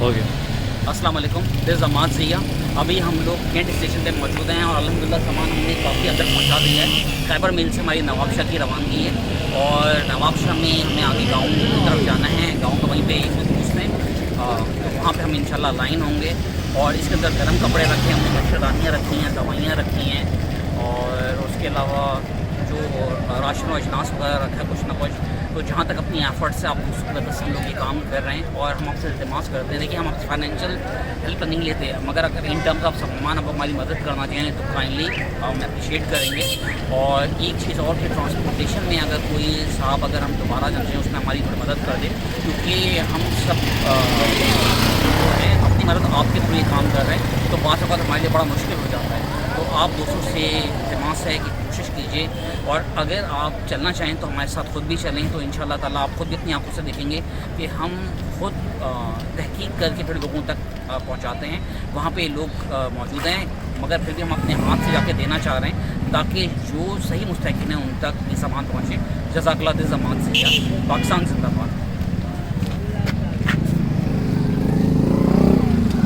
हो गया। अस्सलाम वालेकुम, दिस इज़ अमाद ज़िया। अभी हम लोग कैंट स्टेशन पे मौजूद हैं और अल्हम्दुलिल्लाह सामान हमने काफ़ी अंदर पहुंचा दिया है। खैबर मिल से हमारी नवाबशाह की रवानगी है और नवाबशाह में हमें आगे गांव की तरफ जाना है। गांव का वहीं पे एक दोस्त हैं, तो वहाँ पे हम इंशाल्लाह लाइन होंगे। और इसके अंदर गर्म कपड़े रखे हैं, हमने मच्छरदानियाँ रखी हैं, दवाइयाँ रखी हैं और उसके अलावा जो राशन और अजनास वगैरह रखा है कुछ ना कुछ। तो जहाँ तक अपनी एफर्ट से आप उसकी वजह से हम लोग ये काम कर रहे हैं और हम आपसे इल्तिमास करते हैं। देखिए, हम आपसे फाइनेंशियल हेल्प नहीं लेते हैं, मगर अगर इन टर्म्स आप सामान आप हमारी मदद करना चाहें तो काइंडली हम अप्रिशिएट करेंगे। और एक चीज़ और कि ट्रांसपोर्टेशन में अगर कोई साहब अगर हम दोबारा जाते हैं उसमें हमारी थोड़ी मदद कर दें, क्योंकि हम सब जो है अपनी मदद आपके थ्रू ये काम कर रहे हैं, तो बात अगर हमारे लिए बड़ा मुश्किल हो जाता है। तो आप दोस्तों से इल्तिमास है कि कोशिश कीजिए और अगर आप चलना चाहें तो हमारे साथ खुद भी चलें, तो इंशाअल्लाह ताला आप खुद भी अपनी आंखों से देखेंगे कि हम खुद तहकीक करके फिर लोगों तक पहुंचाते हैं। वहाँ पे लोग मौजूद हैं, मगर फिर भी हम अपने हाथ से जाके देना चाह रहे हैं ताकि जो सही मुस्तहिकीन हैं उन तक ये सामान पहुँचे। जज़ाकल्लाह, दिस इज़ अमान ज़िया, पाकिस्तान ज़िंदाबाद।